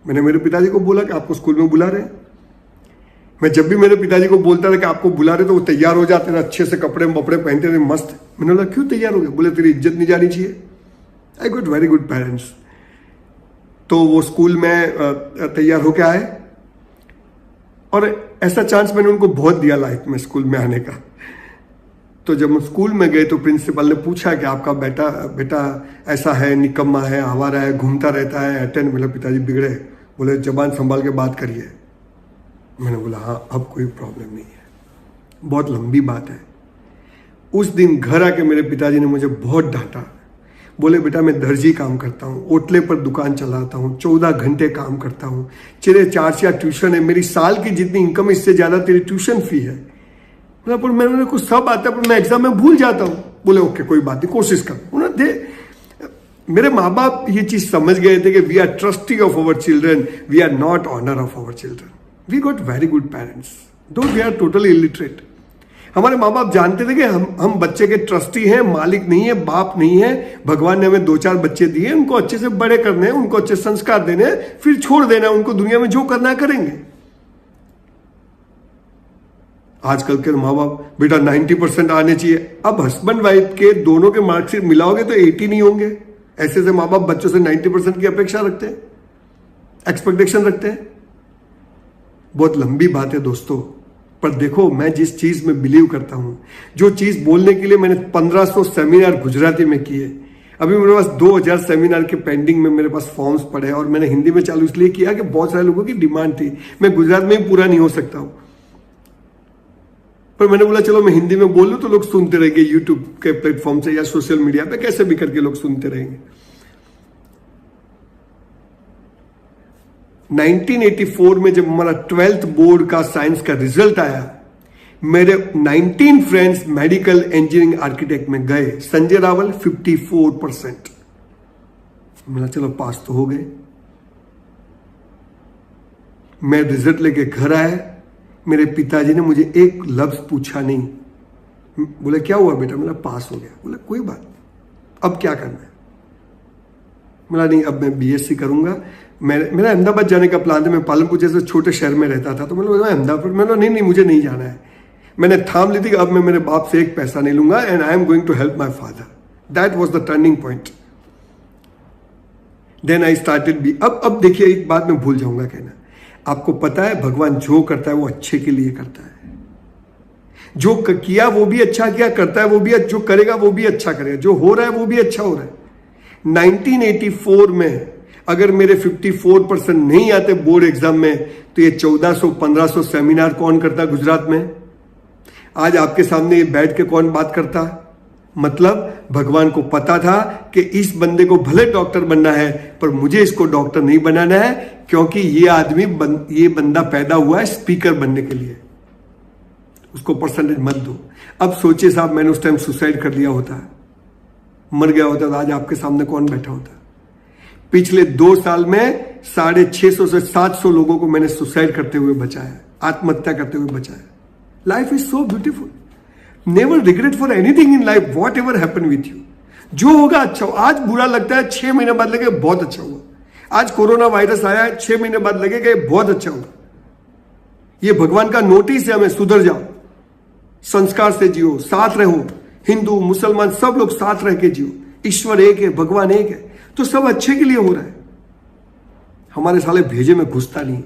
मैंने मेरे पिताजी को बोला कि आपको स्कूल में बुला रहे हैं। मैं जब भी मेरे पिताजी को बोलता था कि आपको बुला रहे, तो वो तैयार हो जाते थे, अच्छे से कपड़े वपड़े पहनते थे, मस्त। मैंने बोला क्यों तैयार हो गए? बोले तेरी इज्जत नहीं जानी चाहिए। I got very good parents. तो वो स्कूल में तैयार होके आए, और ऐसा चांस मैंने उनको बहुत दिया लाइफ में स्कूल में आने का। तो जब हम स्कूल में गए तो प्रिंसिपल ने पूछा कि आपका बेटा ऐसा है, निकम्मा है, आवारा है, घूमता रहता है, अटेंड। मेरे पिताजी बिगड़े, बोले जबान संभाल के बात करिए। मैंने बोला हाँ, अब कोई प्रॉब्लम नहीं है। बहुत लंबी बात है। उस दिन घर आके मेरे पिताजी ने मुझे बहुत डांटा। बोले बेटा मैं दर्जी काम करता हूँ, ओटले पर दुकान चलाता हूँ, 14 घंटे काम करता हूँ, तेरे 4 ट्यूशन है, मेरी साल की जितनी इनकम इससे ज्यादा तेरी ट्यूशन फी है। पर मेरे को सब आता है, पर मैं एग्जाम में भूल जाता हूँ। बोले ओके कोई बात नहीं, कोशिश कर। मेरे माँ बाप ये चीज समझ गए थे कि we are trustee of our children, we are not owner of our children. We got very good parents, though we are totally illiterate. हमारे माँ बाप जानते थे कि हम बच्चे के ट्रस्टी हैं, मालिक नहीं है, बाप नहीं है। भगवान ने हमें 2-4 बच्चे दिए, उनको अच्छे से बड़े करने हैं, उनको अच्छे संस्कार देने हैं, फिर छोड़ देना है उनको, दुनिया में जो करना है करेंगे। आजकल के माँ बाप बेटा 90% आने चाहिए। अब हस्बैंड वाइफ के दोनों के मार्कशीट मिलाओगे तो 80 नहीं होंगे। ऐसे से माँ बाप बच्चों से 90% की अपेक्षा रखते हैं, एक्सपेक्टेशन रखते हैं। बहुत लंबी बात है दोस्तों, पर देखो मैं जिस चीज में बिलीव करता हूं, जो चीज बोलने के लिए मैंने 1500 सेमिनार गुजराती में किए, अभी मेरे पास 2000 सेमिनार के पेंडिंग में मेरे पास फॉर्म्स पड़े, और मैंने हिंदी में चालू इसलिए किया कि बहुत सारे लोगों की डिमांड थी। मैं गुजरात में ही पूरा नहीं हो सकता हूं, पर मैंने बोला चलो मैं हिंदी में बोल लूं तो लोग सुनते रहेंगे, यूट्यूब के प्लेटफॉर्म से या सोशल मीडिया पे, कैसे भी करके लोग सुनते रहेंगे। 1984 में जब हमारा 12th बोर्ड का साइंस का रिजल्ट आया, मेरे 19 फ्रेंड्स मेडिकल इंजीनियरिंग आर्किटेक्ट में गए। संजय रावल 54%। मैंने चलो पास तो हो गए। मैं रिजल्ट लेके घर आया, मेरे पिताजी ने मुझे एक लफ्ज पूछा नहीं। बोले क्या हुआ बेटा? मेरा पास हो गया। बोले कोई बात, अब क्या करना है? बोला नहीं अब मैं बीएससी करूंगा। मेरा अहमदाबाद जाने का प्लान था। मैं पालनपुर जैसे छोटे शहर में रहता था, तो मैंने बोला अहमदाबाद। मैंने बोला नहीं मुझे नहीं जाना है। मैंने थाम ली थी कि अब मैं मेरे बाप से एक पैसा नहीं लूंगा, and I am going to help my father. That was the turning point. Then I started be. अब देखिए एक बात मैं भूल जाऊंगा कहना, आपको पता है भगवान जो करता है वो अच्छे के लिए करता है। जो किया वो भी अच्छा किया, करता है वो भी, जो करेगा वो भी अच्छा करेगा, जो हो रहा है वो भी अच्छा हो रहा है। 1984 में अगर मेरे 54% नहीं आते बोर्ड एग्जाम में, तो ये 1400-1500 सेमिनार कौन करता गुजरात में? आज आपके सामने बैठ के कौन बात करता? मतलब भगवान को पता था कि इस बंदे को भले डॉक्टर बनना है, पर मुझे इसको डॉक्टर नहीं बनाना है, क्योंकि ये बंदा पैदा हुआ है स्पीकर बनने के लिए। उसको परसेंटेज मत दो। अब सोचिए साहब, मैंने उस टाइम सुसाइड कर लिया होता, मर गया होता, तो आज आपके सामने कौन बैठा होता? पिछले 2 साल में 650 से 700 लोगों को मैंने सुसाइड करते हुए बचाया, आत्महत्या करते हुए बचाया। Life is so beautiful. Never regret for anything in life, what ever happen with you. जो होगा अच्छा हो। आज बुरा लगता है, 6 महीने बाद लगेगा बहुत अच्छा हुआ। आज कोरोना वायरस आया है, 6 महीने बाद लगेगा बहुत अच्छा हुआ। ये भगवान का नोटिस है हमें, सुधर जाओ, संस्कार से जियो, साथ रहो। हिंदू मुसलमान सब लोग साथ रह के जियो। ईश्वर एक है, भगवान एक है, तो सब अच्छे के लिए हो रहा है। हमारे साले भेजे में घुसता नहीं।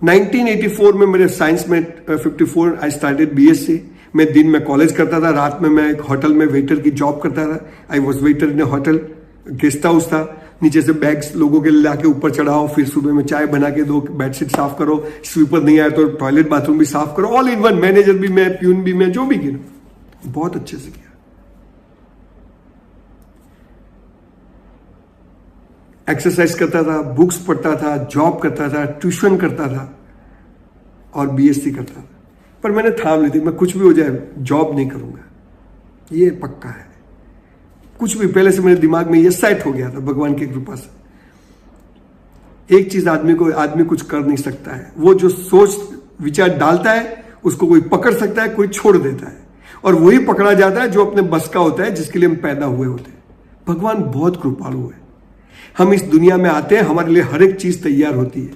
1984 में मेरे साइंस में 54 आई स्टार्टेड बीएससी। मैं दिन में कॉलेज करता था, रात में मैं एक होटल में वेटर की जॉब करता था। I was waiter in A hotel, guest house था। नीचे से बैग्स लोगों के लाके ऊपर चढ़ाओ, फिर सुबह में चाय बना के दो, बेडशीट साफ करो, स्वीपर नहीं आया तो टॉयलेट बाथरूम भी साफ करो, ऑल इन वन। मैनेजर भी मैं, प्यून भी मैं, जो भी गिनो, बहुत अच्छे से किया। एक्सरसाइज करता था, बुक्स पढ़ता था, जॉब करता था, ट्यूशन करता था और बीएससी करता था। पर मैंने ठान ली थी, मैं कुछ भी हो जाए जॉब नहीं करूंगा, ये पक्का है। कुछ भी पहले से मेरे दिमाग में ये सेट हो गया था भगवान की कृपा से। एक चीज आदमी कुछ कर नहीं सकता है, वो जो सोच विचार डालता है उसको कोई पकड़ सकता है, कोई छोड़ देता है, और वही पकड़ा जाता है जो अपने बस का होता है, जिसके लिए हम पैदा हुए होते हैं। भगवान बहुत कृपालु है। हम इस दुनिया में आते हैं, हमारे लिए हर एक चीज तैयार होती है।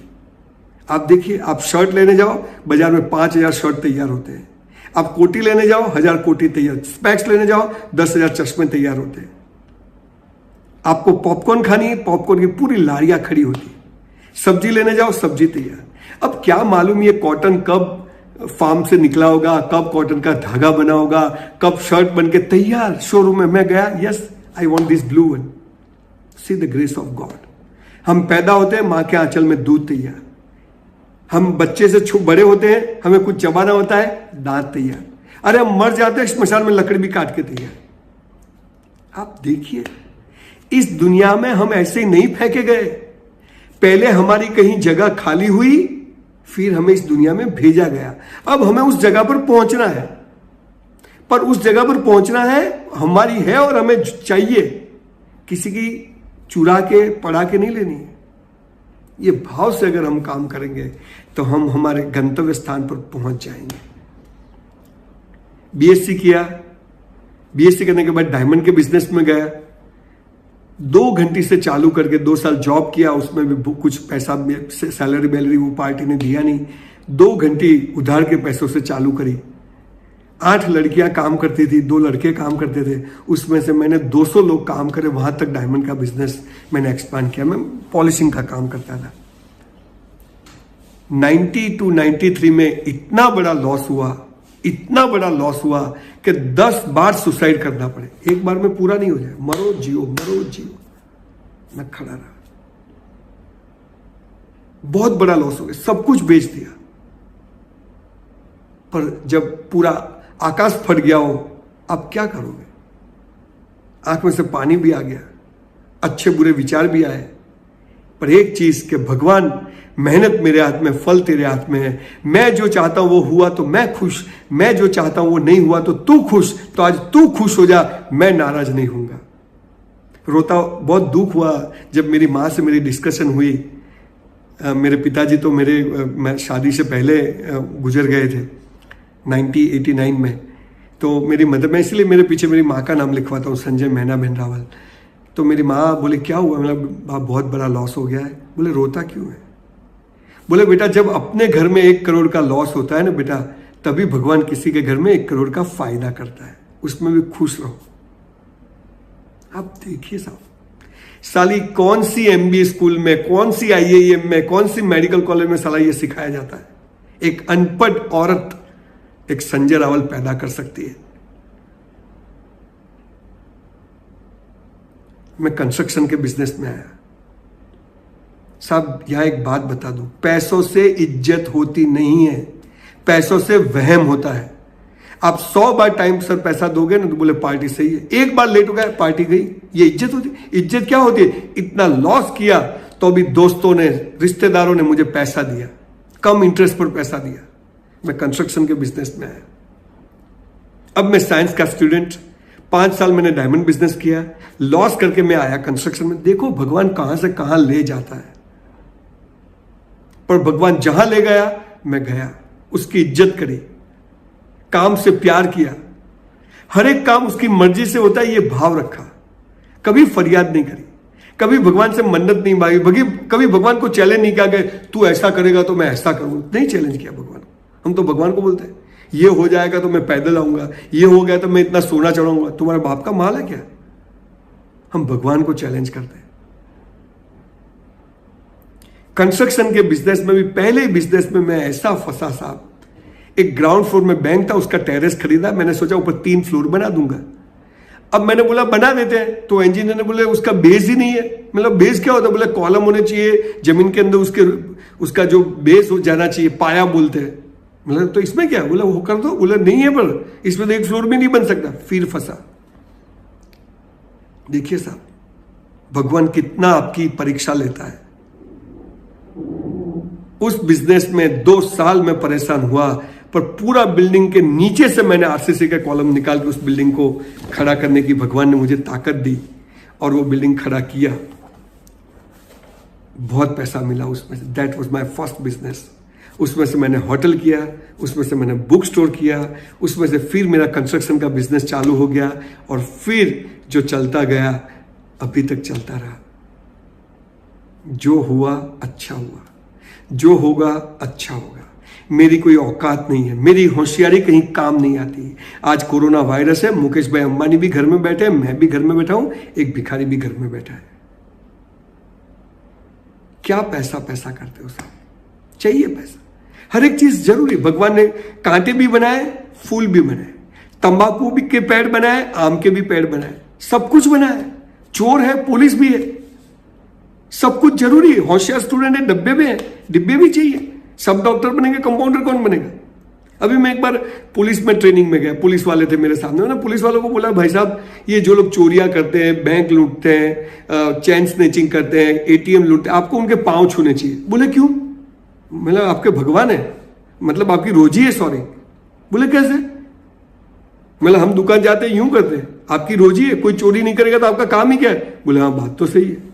आप देखिए, आप शर्ट लेने जाओ, बाजार में 5,000 शर्ट तैयार होते हैं। आप कोटी लेने जाओ, 1,000 कोटी तैयार। स्पेक्स लेने जाओ, 10,000 चश्मे तैयार होते हैं। आपको पॉपकॉर्न खानी है, पॉपकॉर्न की पूरी लारियां खड़ी होती है। सब्जी लेने जाओ, सब्जी तैयार। अब क्या मालूम ये कॉटन कब फार्म से निकला होगा, कब कॉटन का धागा बना होगा, कब शर्ट बन के तैयार शोरूम में मैं गया, yes I want this blue one. See the grace of God. हम पैदा होते हैं, मां के आंचल में दूध तैयार। हम बच्चे से बड़े होते हैं, हमें कुछ चबाना होता है, दांत तैयार। अरे हम मर जाते हैं, श्मशान में लकड़ी भी काट के तैयार। आप देखिए, इस दुनिया में हम ऐसे ही नहीं फेंके गए। पहले हमारी कहीं जगह खाली हुई, फिर हमें इस दुनिया में भेजा गया। अब हमें उस जगह पर पहुंचना है, पर उस जगह पर पहुंचना है हमारी है और हमें चाहिए, किसी की चुरा के पड़ा के नहीं लेनी है। ये भाव से अगर हम काम करेंगे तो हम हमारे गंतव्य स्थान पर पहुंच जाएंगे। बीएससी किया, बीएससी करने के बाद डायमंड के बिजनेस में गया। 2 घंटे से चालू करके 2 साल जॉब किया, उसमें भी कुछ पैसा सैलरी वैलरी वो पार्टी ने दिया नहीं। 2 घंटे उधार के पैसों से चालू करी। 8 लड़कियां काम करती थी, 2 लड़के काम करते थे। उसमें से मैंने 200 लोग काम करे, वहां तक डायमंड का बिजनेस मैंने एक्सपांड किया। मैं पॉलिशिंग का काम करता था। 90 to 93 में इतना बड़ा लॉस हुआ कि 10 बार सुसाइड करना पड़े। एक बार में पूरा नहीं हो जाए, मरो जियो मरो जियो। मैं खड़ा रहा। बहुत बड़ा लॉस हो गया, सब कुछ बेच दिया। पर जब पूरा आकाश फट गया हो, अब क्या करोगे? आंख में से पानी भी आ गया, अच्छे बुरे विचार भी आए। पर एक चीज के भगवान, मेहनत मेरे हाथ में, फल तेरे हाथ में है। मैं जो चाहता हूं वो हुआ तो मैं खुश, मैं जो चाहता हूं वो नहीं हुआ तो तू खुश। तो आज तू खुश हो जा, मैं नाराज नहीं हूंगा। रोता, बहुत दुख हुआ जब मेरी मां से मेरी डिस्कशन हुई। मेरे पिताजी तो मैं शादी से पहले गुजर गए थे 1989 में। तो मेरी मदर, मैं इसलिए मेरे पीछे मेरी माँ का नाम लिखवाता हूँ, संजय मैना बहन रावल। तो मेरी माँ बोले क्या हुआ? मतलब बहुत बड़ा लॉस हो गया है। बोले रोता क्यों है? बोले बेटा, जब अपने घर में 1 करोड़ का लॉस होता है ना बेटा, तभी भगवान किसी के घर में 1 करोड़ का फायदा करता है। उसमें भी खुश रहो। आप देखिए साहब, साली कौन सी MBA स्कूल में, कौन सी IIM में, कौन सी मेडिकल कॉलेज में साला ये सिखाया जाता है? एक अनपढ़ औरत एक संजय रावल पैदा कर सकती है। मैं कंस्ट्रक्शन के बिजनेस में आया साहब। यहां एक बात बता दूं, पैसों से इज्जत होती नहीं है, पैसों से वहम होता है। आप 100 बार टाइम सर पैसा दोगे ना तो बोले पार्टी सही है, 1 बार लेट हो गया पार्टी गई। ये इज्जत होती? इज्जत क्या होती है? इतना लॉस किया तो भी दोस्तों ने, रिश्तेदारों ने मुझे पैसा दिया, कम इंटरेस्ट पर पैसा दिया। मैं कंस्ट्रक्शन के बिजनेस में आया। अब मैं साइंस का स्टूडेंट, 5 साल मैंने डायमंड बिजनेस किया, लॉस करके मैं आया कंस्ट्रक्शन में। देखो भगवान कहां से कहां ले जाता है। पर भगवान जहां ले गया मैं गया, उसकी इज्जत करी, काम से प्यार किया। हर एक काम उसकी मर्जी से होता है, ये भाव रखा। कभी फरियाद नहीं करी, कभी भगवान से मन्नत नहीं मांगी, कभी भगवान को चैलेंज नहीं किया कि तू ऐसा करेगा तो मैं ऐसा करूंगा। नहीं चैलेंज किया भगवान को। हम तो भगवान को बोलते हैं ये हो जाएगा तो मैं पैदल आऊंगा, ये हो गया तो मैं इतना सोना चढ़ाऊंगा। तुम्हारे बाप का माल है क्या? हम भगवान को चैलेंज करते हैं। कंस्ट्रक्शन के बिजनेस में भी, पहले बिजनेस में मैं ऐसा फंसा साहब। एक ग्राउंड फ्लोर में बैंक था, उसका टेरेस खरीदा। मैंने सोचा ऊपर 3 फ्लोर बना दूंगा। अब मैंने बोला बना देते हैं, तो इंजीनियर ने बोले उसका बेस ही नहीं है। मतलब बेस क्या होता है? बोले कॉलम होने चाहिए जमीन के अंदर, उसका जो बेस हो जाना चाहिए, पाया बोलते हैं। मतलब तो इसमें क्या? बोला वो कर दो। बोला नहीं है, पर इसमें तो 1 फ्लोर भी नहीं बन सकता। फिर फंसा। देखिए साहब, भगवान कितना आपकी परीक्षा लेता है। उस बिजनेस में 2 साल में परेशान हुआ, पर पूरा बिल्डिंग के नीचे से मैंने RCC का कॉलम निकाल के उस बिल्डिंग को खड़ा करने की भगवान ने मुझे ताकत दी और वो बिल्डिंग खड़ा किया। बहुत पैसा मिला उसमें से। That was my first business. उसमें से मैंने होटल किया, उसमें से मैंने बुक स्टोर किया, उसमें से फिर मेरा कंस्ट्रक्शन का बिजनेस चालू हो गया और फिर जो चलता गया अभी तक चलता रहा। जो हुआ अच्छा हुआ, जो होगा अच्छा होगा। मेरी कोई औकात नहीं है, मेरी होशियारी कहीं काम नहीं आती। आज कोरोना वायरस है, मुकेश भाई अंबानी भी घर में बैठे हैं, मैं भी घर में बैठा हूं, एक भिखारी भी घर में बैठा है। क्या पैसा पैसा करते हो साहब? चाहिए पैसा, हर एक चीज जरूरी। भगवान ने कांटे भी बनाए, फूल भी बनाए, तंबाकू भी के पेड़ बनाए, आम के भी पेड़ बनाए, सब कुछ बनाए। चोर है, पुलिस भी है, सब कुछ जरूरी है। होशियार स्टूडेंट है, डब्बे में है, डिब्बे भी चाहिए। सब डॉक्टर बनेंगे, कंपाउंडर कौन बनेगा? अभी मैं एक बार पुलिस में ट्रेनिंग में गया, पुलिस वाले थे मेरे सामने। मैंने पुलिस वालों को बोला, भाई साहब ये जो लोग चोरियां करते हैं, बैंक लूटते हैं, चैन स्नैचिंग करते हैं, एटीएम लूटते हैं, आपको उनके पांव छूने चाहिए। बोले क्यों? मतलब आपके भगवान है, मतलब आपकी रोजी है, सॉरी। बोले कैसे? मतलब हम दुकान जाते हैं यूं करते हैं, आपकी रोजी है, कोई चोरी नहीं करेगा तो आपका काम ही क्या है? बोले हाँ बात तो सही है।